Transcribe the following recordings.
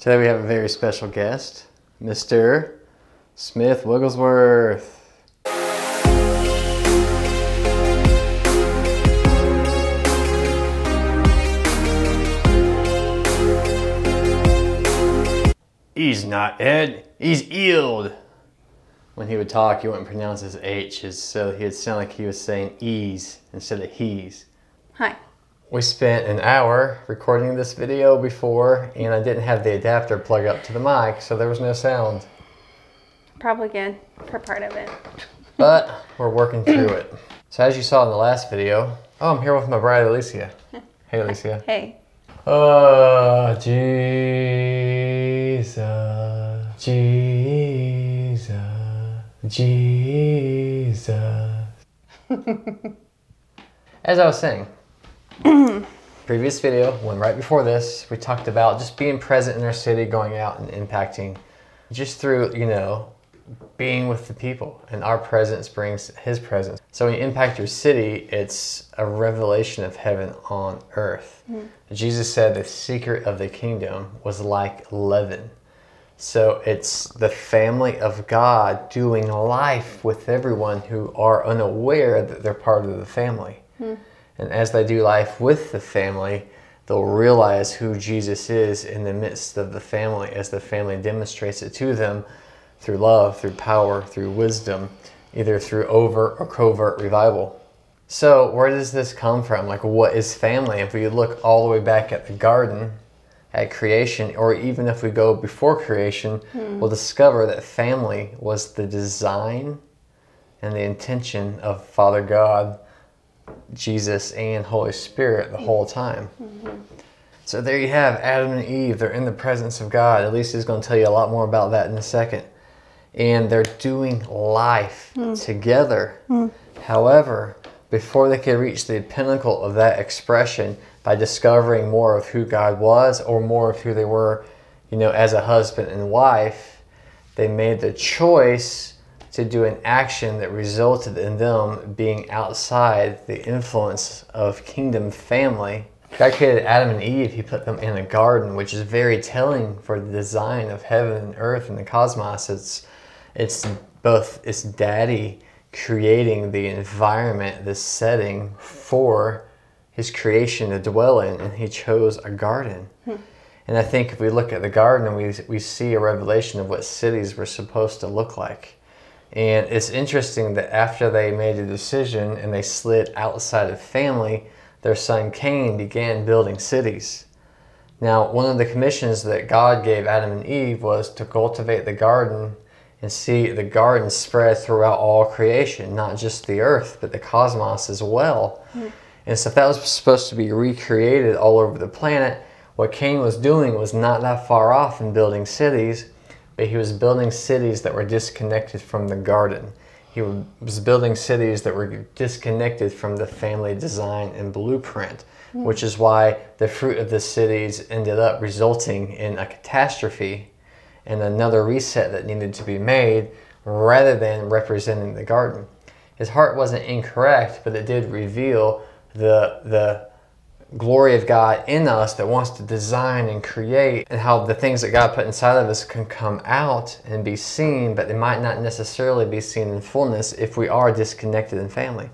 Today we have a very special guest, Mr. Smith Wigglesworth. He's not Ed, he's Eld. When he would talk, he wouldn't pronounce his H's, so he'd sound like he was saying e's instead of he's. Hi. We spent an hour recording this video before, and I didn't have the adapter plug up to the mic, so there was no sound. Probably good for part of it. But we're working through it. So as you saw in the last video, I'm here with my bride Allessia. Hey Allessia. Hey. Oh, Jesus, Jesus, Jesus. As I was saying, previous video, one right before this, we talked about just being present in our city, going out and impacting just through, being with the people. And our presence brings his presence. So when you impact your city, it's a revelation of heaven on earth. Jesus said the secret of the kingdom was like leaven. So it's the family of God doing life with everyone who are unaware that they're part of the family. And as they do life with the family, they'll realize who Jesus is in the midst of the family as the family demonstrates it to them through love, through power, through wisdom, either through overt or covert revival. So where does this come from? Like, what is family? If we look all the way back at the garden, at creation, or even if we go before creation, we'll discover that family was the design and the intention of Father God, Jesus, and Holy Spirit the whole time. So there you have Adam and Eve. They're in the presence of God. Alessia's going to tell you a lot more about that in a second. And they're doing life together. However, before they could reach the pinnacle of that expression by discovering more of who God was or more of who they were, as a husband and wife, they made the choice to do an action that resulted in them being outside the influence of kingdom family. God created Adam and Eve. He put them in a garden, which is very telling for the design of heaven and earth and the cosmos. It's daddy creating the environment, the setting for his creation to dwell in, and he chose a garden. And I think if we look at the garden, we see a revelation of what cities were supposed to look like. And it's interesting that after they made a decision and they slid outside of family, their son Cain began building cities. Now, one of the commissions that God gave Adam and Eve was to cultivate the garden and see the garden spread throughout all creation, not just the earth, but the cosmos as well. And so if that was supposed to be recreated all over the planet, what Cain was doing was not that far off in building cities, but he was building cities that were disconnected from the garden. He was building cities that were disconnected from the family design and blueprint, which is why the fruit of the cities ended up resulting in a catastrophe and another reset that needed to be made rather than representing the garden. His heart wasn't incorrect, but it did reveal the glory of God in us that wants to design and create, and how the things that God put inside of us can come out and be seen, but they might not necessarily be seen in fullness if we are disconnected in family.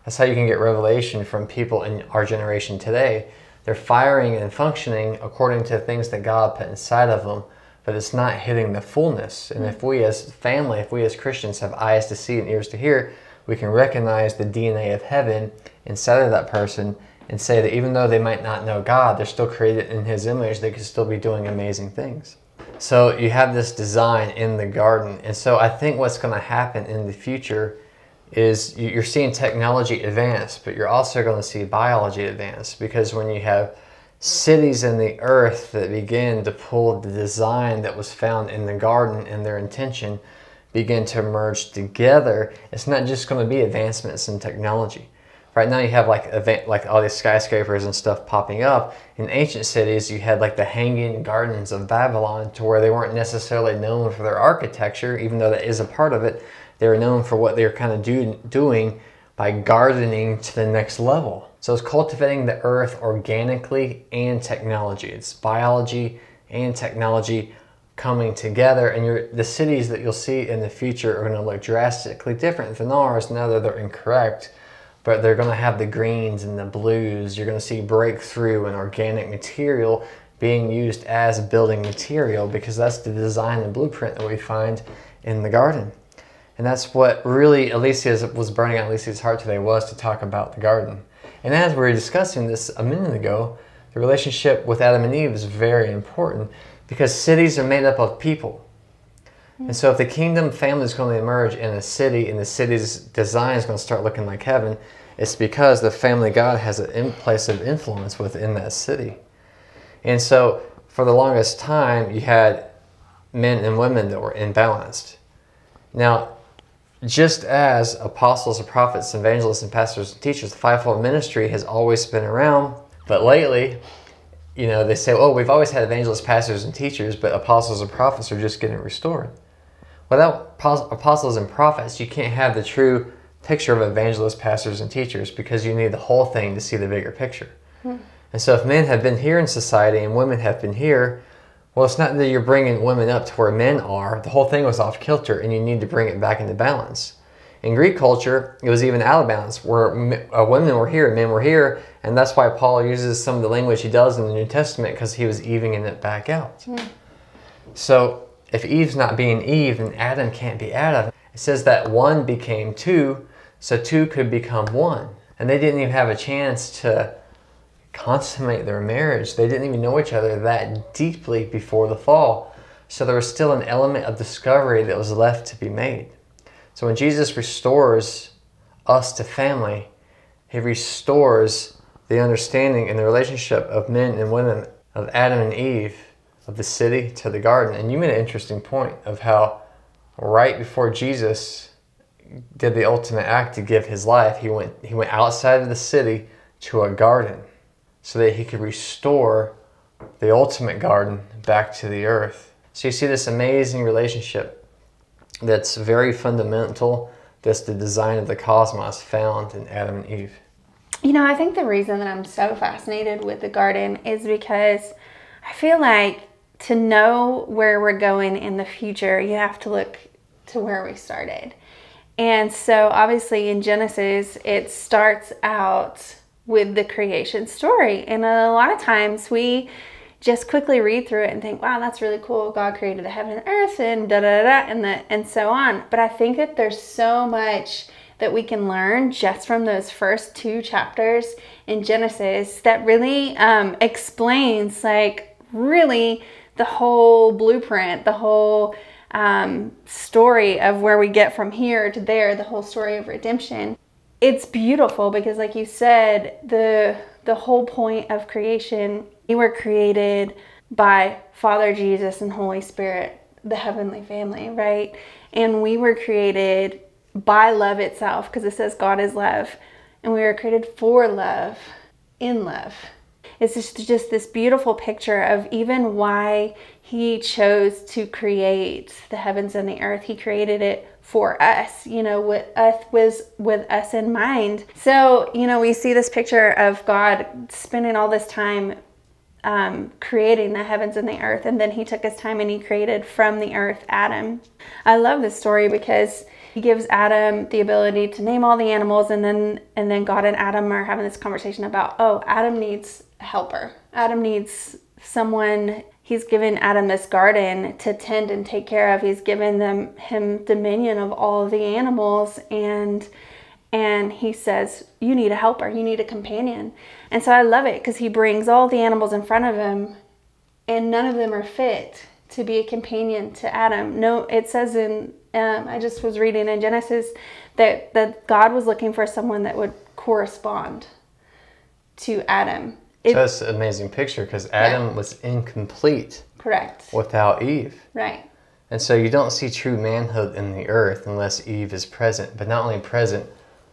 That's how you can get revelation from people in our generation today. They're firing and functioning according to things that God put inside of them, but it's not hitting the fullness. And if we as family, if we as Christians have eyes to see and ears to hear, we can recognize the DNA of heaven inside of that person and say that even though they might not know God, they're still created in his image. They could still be doing amazing things. So you have this design in the garden. And so I think what's going to happen in the future is you're seeing technology advance, but you're also going to see biology advance, because when you have cities in the earth that begin to pull the design that was found in the garden and their intention begin to merge together, it's not just going to be advancements in technology. Right now you have like all these skyscrapers and stuff popping up. In ancient cities you had like the hanging gardens of Babylon, to where they weren't necessarily known for their architecture, even though that is a part of it. They were known for what they were kind of doing by gardening to the next level. So it's cultivating the earth organically and technology. It's biology and technology coming together, and the cities that you'll see in the future are going to look drastically different than ours. Now that they're incorrect, but they're going to have the greens and the blues. You're going to see breakthrough in organic material being used as building material, because that's the design and blueprint that we find in the garden. And that's what really Allessia was burning on Allessia's heart today, was to talk about the garden. And as we were discussing this a minute ago, the relationship with Adam and Eve is very important, because cities are made up of people. And so if the kingdom family is going to emerge in a city, and the city's design is going to start looking like heaven, it's because the family of God has a place of influence within that city. And so for the longest time, you had men and women that were imbalanced. Now, just as apostles, prophets, evangelists, and pastors and teachers, the fivefold ministry has always been around. But lately, they say, oh, we've always had evangelists, pastors, and teachers, but apostles and prophets are just getting restored. Without apostles and prophets, you can't have the true picture of evangelists, pastors, and teachers, because you need the whole thing to see the bigger picture. And so if men have been here in society and women have been here, well, it's not that you're bringing women up to where men are. The whole thing was off kilter, and you need to bring it back into balance. In Greek culture, it was even out of balance, where women were here and men were here, and that's why Paul uses some of the language he does in the New Testament, because he was evening it back out. So if Eve's not being Eve, then Adam can't be Adam. It says that one became two, so two could become one. And they didn't even have a chance to consummate their marriage. They didn't even know each other that deeply before the fall. So there was still an element of discovery that was left to be made. So when Jesus restores us to family, he restores the understanding and the relationship of men and women, of Adam and Eve, of the city to the garden. And you made an interesting point of how right before Jesus did the ultimate act to give his life, he went outside of the city to a garden so that he could restore the ultimate garden back to the earth. So you see this amazing relationship that's very fundamental, that's the design of the cosmos found in Adam and Eve. I think the reason that I'm so fascinated with the garden is because I feel like to know where we're going in the future, you have to look to where we started. And so obviously in Genesis, it starts out with the creation story. And a lot of times we just quickly read through it and think, wow, that's really cool. God created the heaven and earth and da-da-da-da and so on. But I think that there's so much that we can learn just from those first 2 chapters in Genesis that really explains really the whole blueprint, the whole story of where we get from here to there, the whole story of redemption. It's beautiful because, like you said, the whole point of creation, we were created by Father Jesus and Holy Spirit, the heavenly family, right? And we were created by love itself, because it says God is love, and we were created for love, in love. It's just this beautiful picture of even why he chose to create the heavens and the earth. He created it for us, with us in mind. So, we see this picture of God spending all this time creating the heavens and the earth, and then he took his time and he created from the earth Adam. I love this story because he gives Adam the ability to name all the animals, and then God and Adam are having this conversation about, Adam needs a helper. Adam needs someone. He's given Adam this garden to tend and take care of. He's given him dominion of all of the animals, and he says, you need a helper, you need a companion. And so I love it because he brings all the animals in front of him, and none of them are fit to be a companion to Adam. No, it says I just was reading in Genesis that God was looking for someone that would correspond to Adam. That's an amazing picture, because Adam was incomplete. Correct. Without Eve. Right. And so you don't see true manhood in the earth unless Eve is present. But not only present,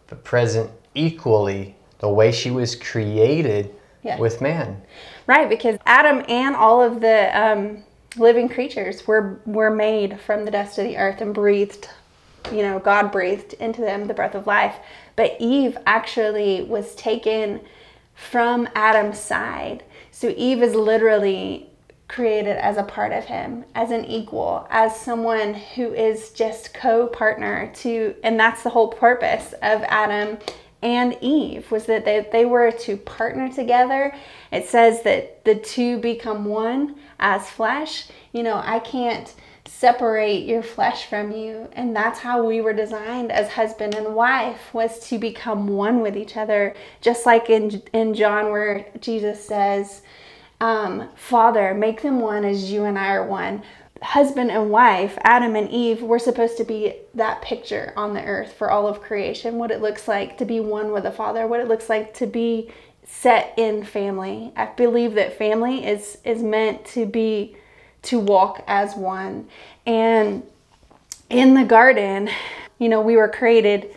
but present equally the way she was created with man. Right, because Adam and all of the living creatures were made from the dust of the earth and breathed, God breathed into them the breath of life. But Eve actually was taken from Adam's side. So Eve is literally created as a part of him, as an equal, as someone who is just co-partner to, and that's the whole purpose of Adam and Eve, was that they were to partner together. It says that the two become one as flesh. You know, I can't separate your flesh from you. And that's how we were designed as husband and wife, was to become one with each other. Just like in John, where Jesus says, Father, make them one as you and I are one. Husband and wife, Adam and Eve, were supposed to be that picture on the earth for all of creation, what it looks like to be one with the Father, what it looks like to be set in family. I believe that family is meant to walk as one. And in the garden, you know, we were created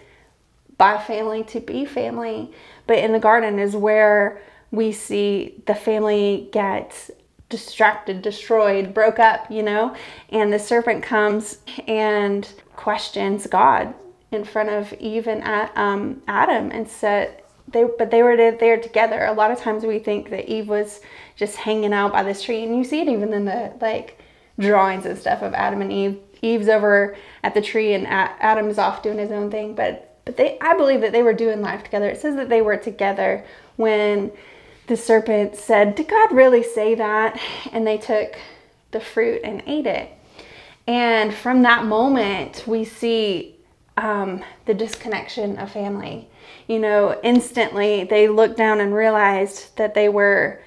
by family to be family, but in the garden is where we see the family get distracted, destroyed, broke up, you know, and the serpent comes and questions God in front of Eve and Adam, and said they were there together. A lot of times we think that Eve was just hanging out by this tree, and you see it even in the like drawings and stuff of Adam and Eve. Eve's over at the tree and Adam's off doing his own thing, but I believe that they were doing life together. It says that they were together when the serpent said, did God really say that? And they took the fruit and ate it. And from that moment, we see the disconnection of family. You know, instantly they looked down and realized that they were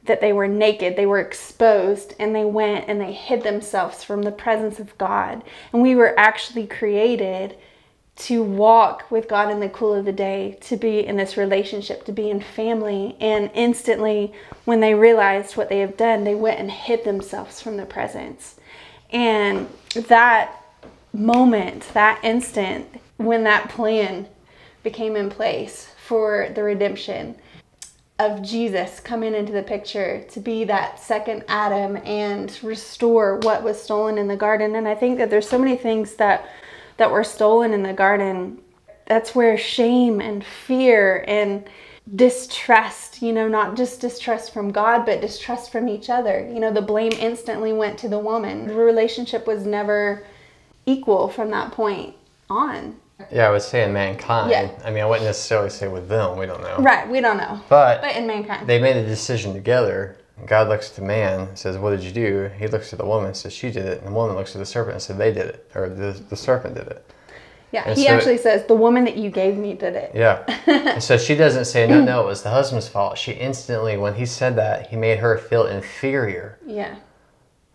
naked, they were exposed, and they went and they hid themselves from the presence of God. And we were actually created to walk with God in the cool of the day, to be in this relationship, to be in family. And instantly, when they realized what they have done, they went and hid themselves from the presence. And that moment, that instant, when that plan became in place for the redemption of Jesus coming into the picture to be that second Adam and restore what was stolen in the garden. And I think that there's so many things that were stolen in the garden. That's where shame and fear and distrust, you know, not just distrust from God, but distrust from each other. You know, the blame instantly went to the woman. The relationship was never equal from that point on. Yeah, I would say in mankind. Yeah. I mean, I wouldn't necessarily say with them. We don't know. Right, we don't know. But in mankind. They made a decision together. God looks at the man and says, what did you do? He looks at the woman and says, she did it. And the woman looks at the serpent and said, they did it. Or the serpent did it. Yeah, and he actually says, the woman that you gave me did it. Yeah. And so she doesn't say, no, it was the husband's fault. She instantly, when he said that, he made her feel inferior. Yeah.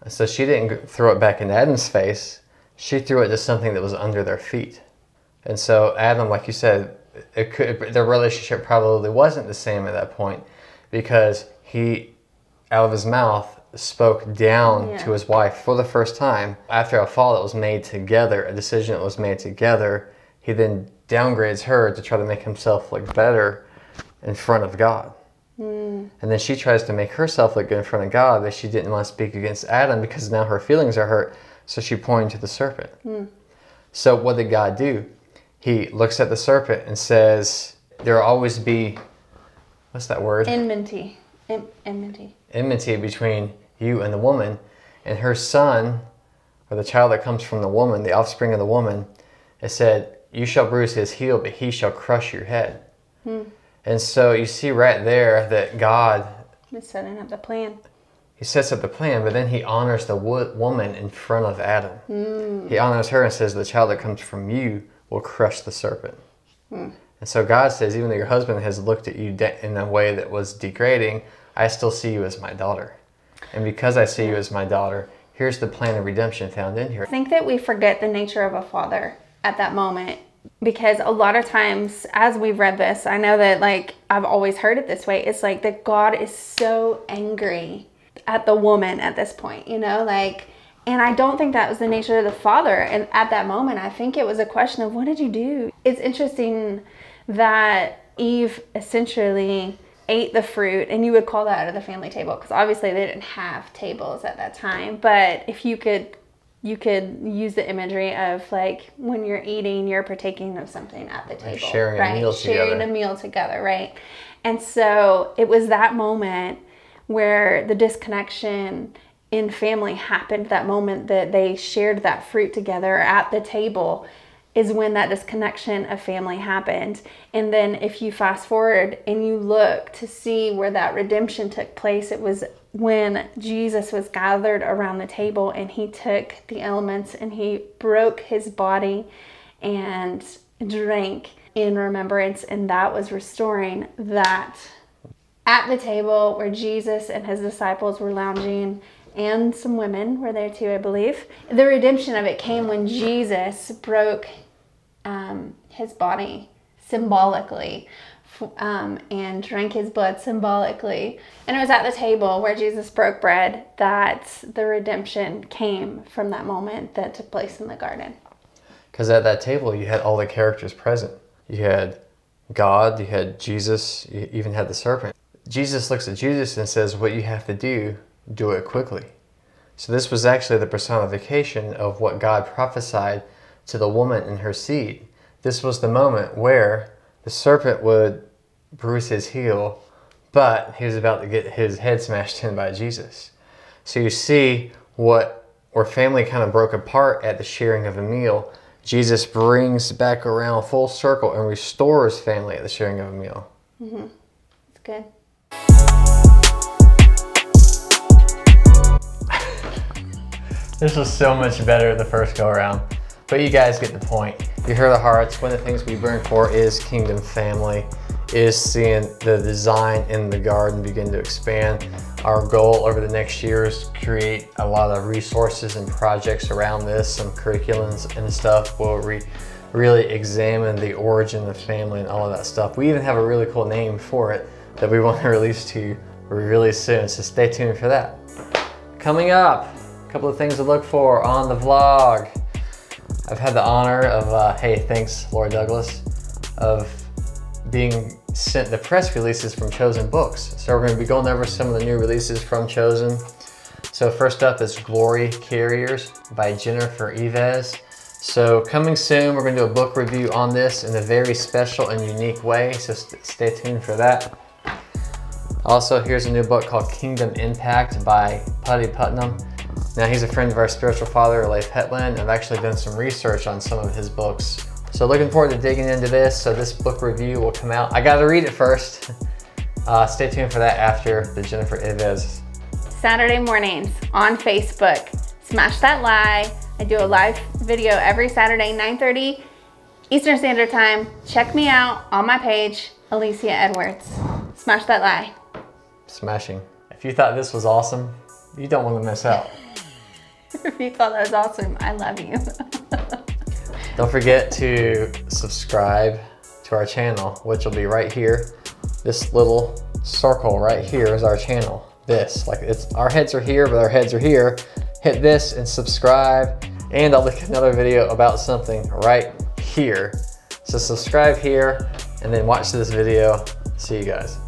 And so she didn't throw it back in Adam's face. She threw it to something that was under their feet. And so Adam, like you said, their relationship probably wasn't the same at that point, because he, out of his mouth, spoke down to his wife for the first time. After a fall that was made together, a decision that was made together, he then downgrades her to try to make himself look better in front of God. And then she tries to make herself look good in front of God, but she didn't want to speak against Adam because now her feelings are hurt, so she pointed to the serpent. So what did God do? He looks at the serpent and says, there will always be, what's that word? Enmity. Enmity. Enmity between you and the woman, and her son, or the child that comes from the woman, the offspring of the woman. It said, you shall bruise his heel, but he shall crush your head. And so you see right there that God is setting up the plan. He sets up the plan, but then he honors the woman in front of Adam. He honors her and says, the child that comes from you will crush the serpent. And so God says, even though your husband has looked at you in a way that was degrading, I still see you as my daughter. And because I see you as my daughter, here's the plan of redemption found in here. I think that we forget the nature of a father at that moment, because a lot of times as we've read this, I know that like I've always heard it this way. It's like that God is so angry at the woman at this point, you know, like, and I don't think that was the nature of the father. And at that moment, I think it was a question of, what did you do? It's interesting that Eve essentially ate the fruit, and you would call that at the family table, because obviously they didn't have tables at that time. But if you could use the imagery of like when you're eating, you're partaking of something at the table, sharing a meal together. Sharing a meal together, right? And so it was that moment where the disconnection in family happened, that moment that they shared that fruit together at the table, is when that disconnection of family happened. And then if you fast forward and you look to see where that redemption took place, it was when Jesus was gathered around the table and he took the elements and he broke his body and drank in remembrance, and that was restoring that. At the table where Jesus and his disciples were lounging, and some women were there too, I believe. The redemption of it came when Jesus broke his body symbolically and drank his blood symbolically. And it was at the table where Jesus broke bread that the redemption came from that moment that took place in the garden. Because at that table, you had all the characters present. You had God, you had Jesus, you even had the serpent. Jesus looks at Jesus and says, what you have to do it quickly. So this was actually the personification of what God prophesied to the woman and her seed. This was the moment where the serpent would bruise his heel, but he was about to get his head smashed in by Jesus. So you see where family kind of broke apart at the sharing of a meal, Jesus brings back around full circle and restores family at the sharing of a meal. Mm-hmm. That's good. This was so much better the first go around, but you guys get the point. You hear the hearts. One of the things we burn for is Kingdom Family, is seeing the design in the garden begin to expand. Our goal over the next year is to create a lot of resources and projects around this, some curriculums and stuff where we really examine the origin of family and all of that stuff. We even have a really cool name for it that we want to release to you really soon, so stay tuned for that. Coming up, a couple of things to look for on the vlog. I've had the honor of, hey, thanks Laura Douglas, of being sent the press releases from Chosen Books. So we're going to be going over some of the new releases from Chosen. So first up is Glory Carriers by Jennifer Eivaz. So coming soon, we're going to do a book review on this in a very special and unique way, so stay tuned for that. Also, here's a new book called Kingdom Impact by Putty Putman. Now, he's a friend of our spiritual father, Leif Hetland. I've actually done some research on some of his books. So looking forward to digging into this. So this book review will come out. I got to read it first. Stay tuned for that after the Jennifer Eivaz. Saturday mornings on Facebook. Smash that like. I do a live video every Saturday, 9:30 Eastern Standard Time. Check me out on my page, Allessia Edwards. Smash that like. Smashing. If you thought this was awesome, you don't want to miss out. If you thought that was awesome, I love you. Don't forget to subscribe to our channel, which will be right here. This little circle right here is our channel. This, like our heads are here, but our heads are here. Hit this and subscribe, and I'll make another video about something right here. So subscribe here, and then watch this video. See you guys.